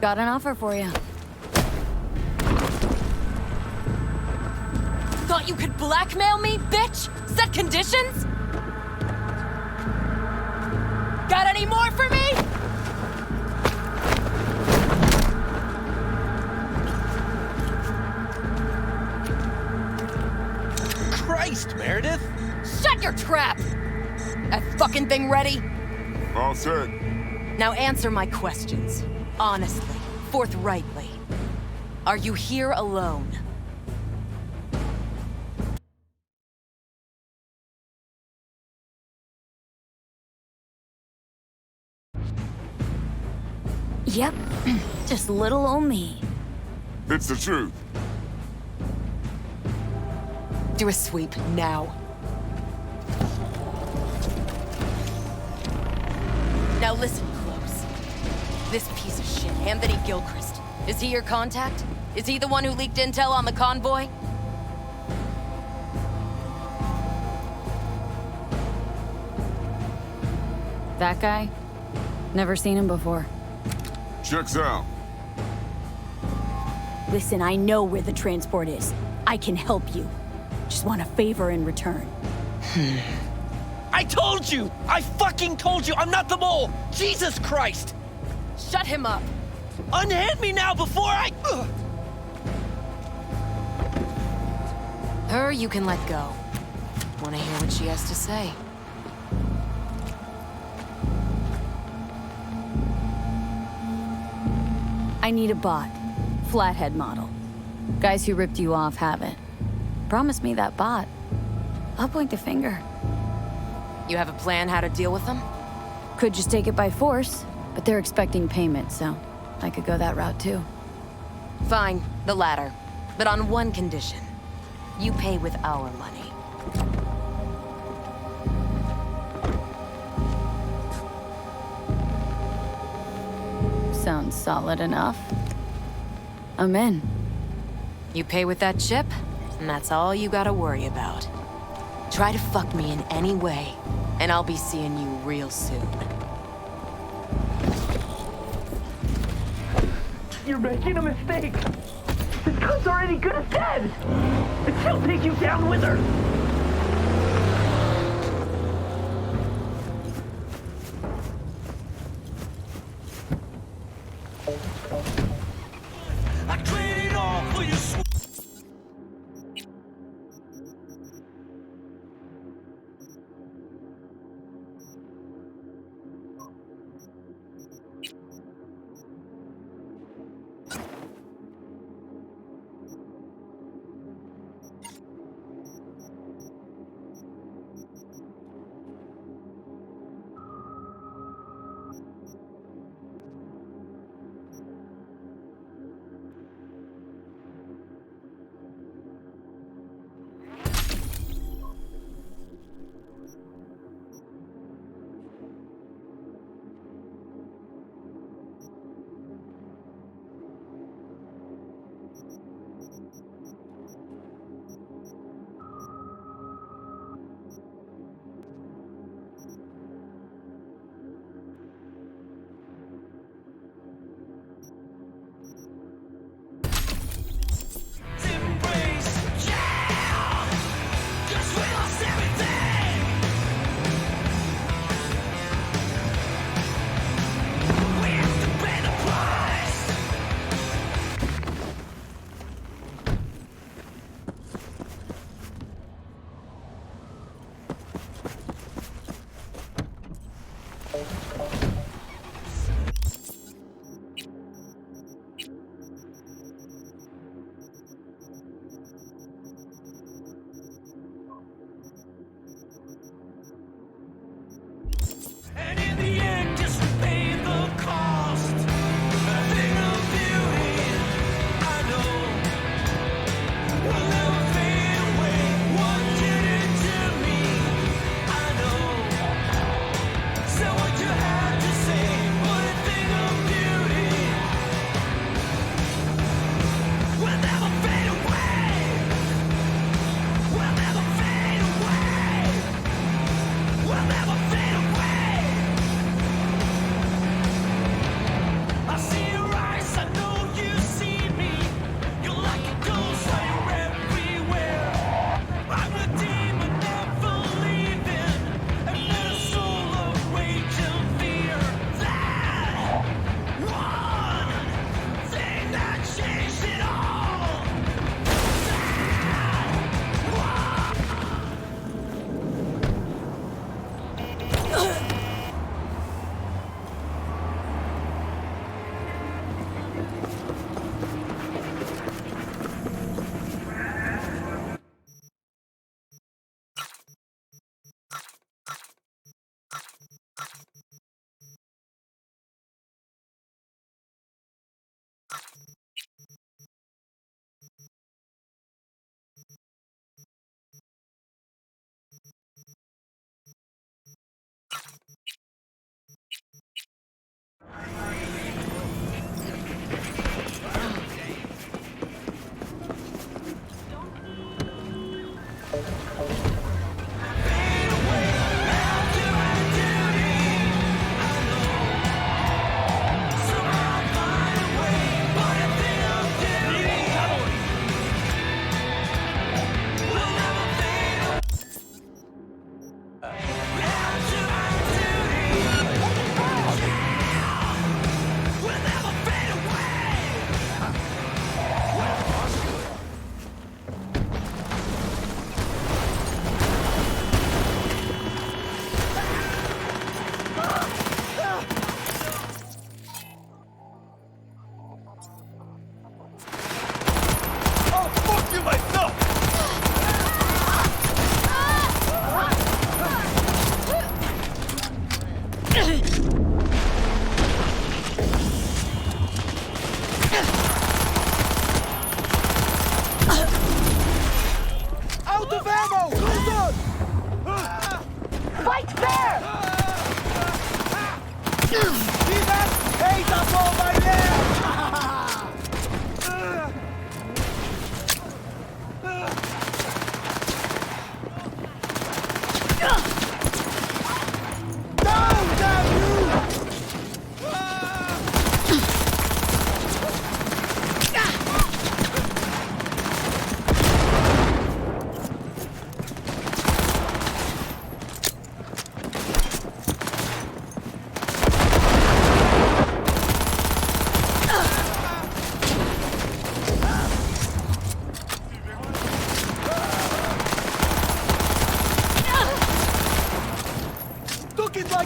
Got an offer for you. Thought you could blackmail me, bitch? Set conditions? Got any more for me? Christ, Meredith! Shut your trap! That fucking thing ready? All set. Now answer my questions. Honestly, forthrightly. Are you here alone? Yep. Just little old me. It's the truth. Do a sweep now. Now listen close. This piece of shit, Anthony Gilchrist. Is he your contact? Is he the one who leaked intel on the convoy? That guy? Never seen him before. Checks out. Listen, I know where the transport is. I can help you. Just want a favor in return. I told you! I fucking told you! I'm not the mole! Jesus Christ! Shut him up! Unhand me now before I... Her you can let go. Wanna hear what she has to say? I need a bot. Flathead model. Guys who ripped you off haven't. Promise me that bot. I'll point the finger. You have a plan how to deal with them? Could just take it by force, but they're expecting payment, so I could go that route too. Fine, the latter. But on one condition. You pay with our money. Sounds solid enough. I'm in. You pay with that chip, and that's all you gotta worry about. Try to fuck me in any way, and I'll be seeing you real soon. You're making a mistake. This cunt's already good as dead. And she'll take you down with her. I trade it all for your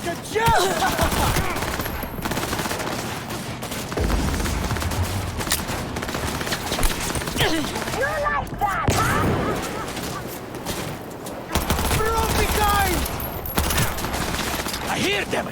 like a jet! You like that, huh? From behind! I hear them!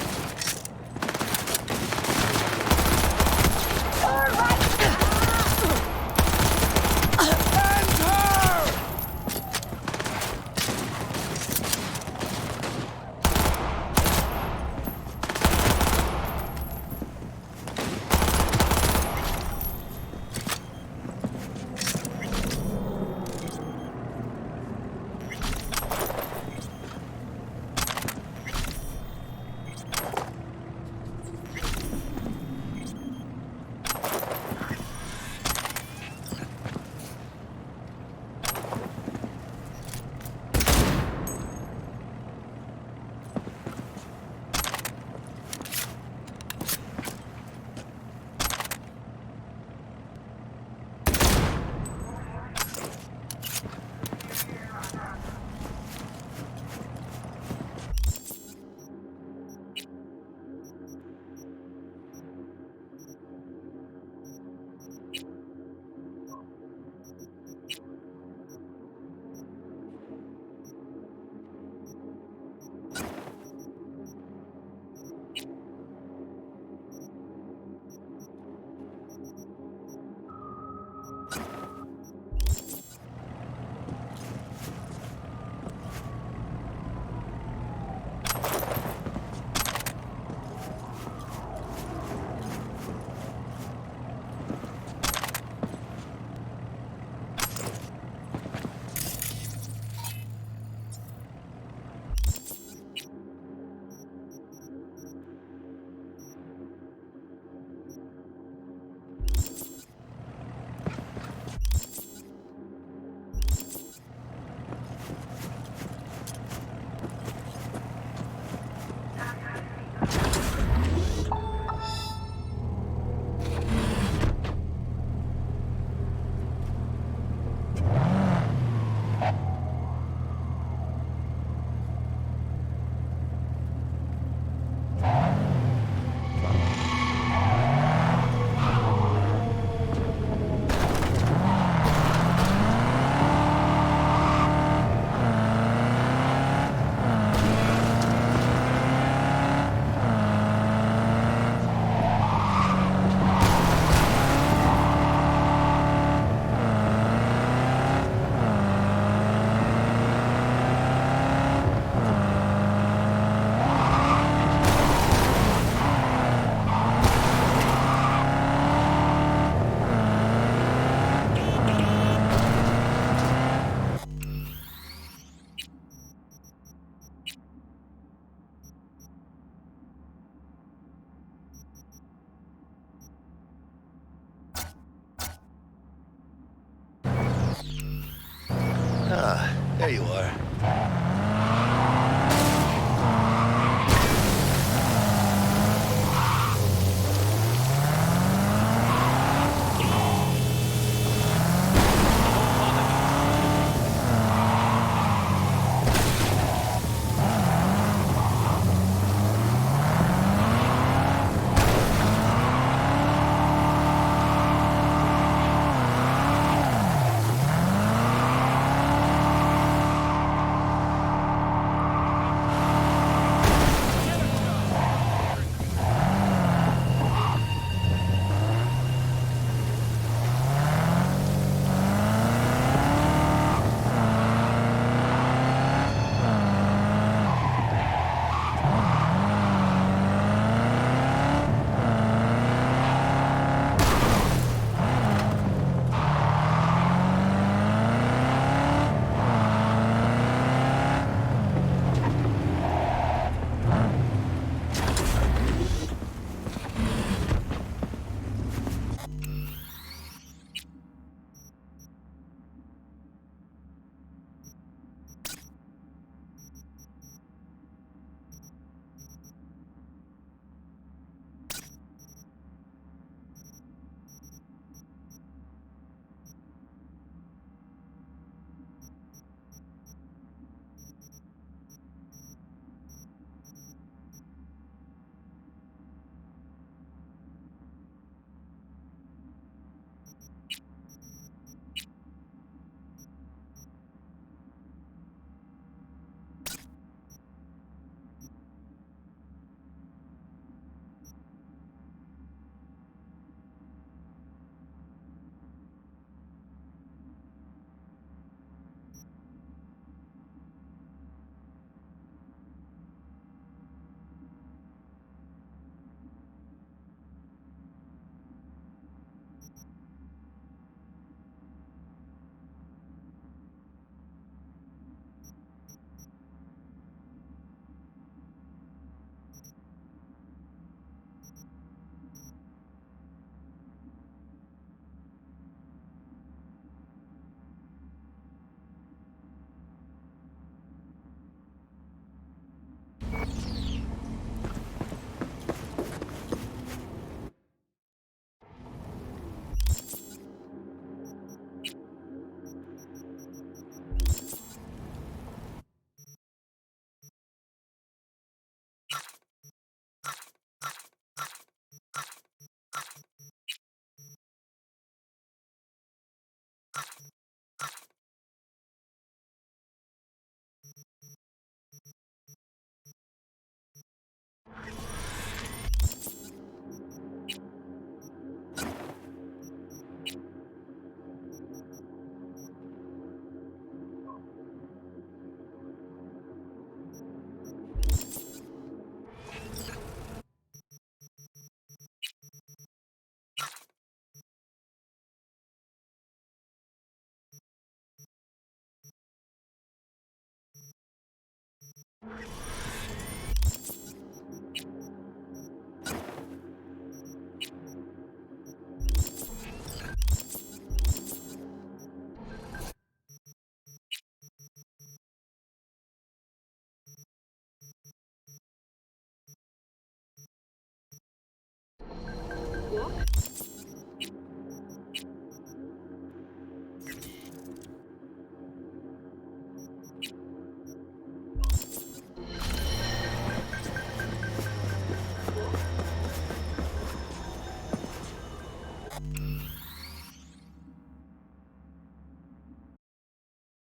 Ah, there you are.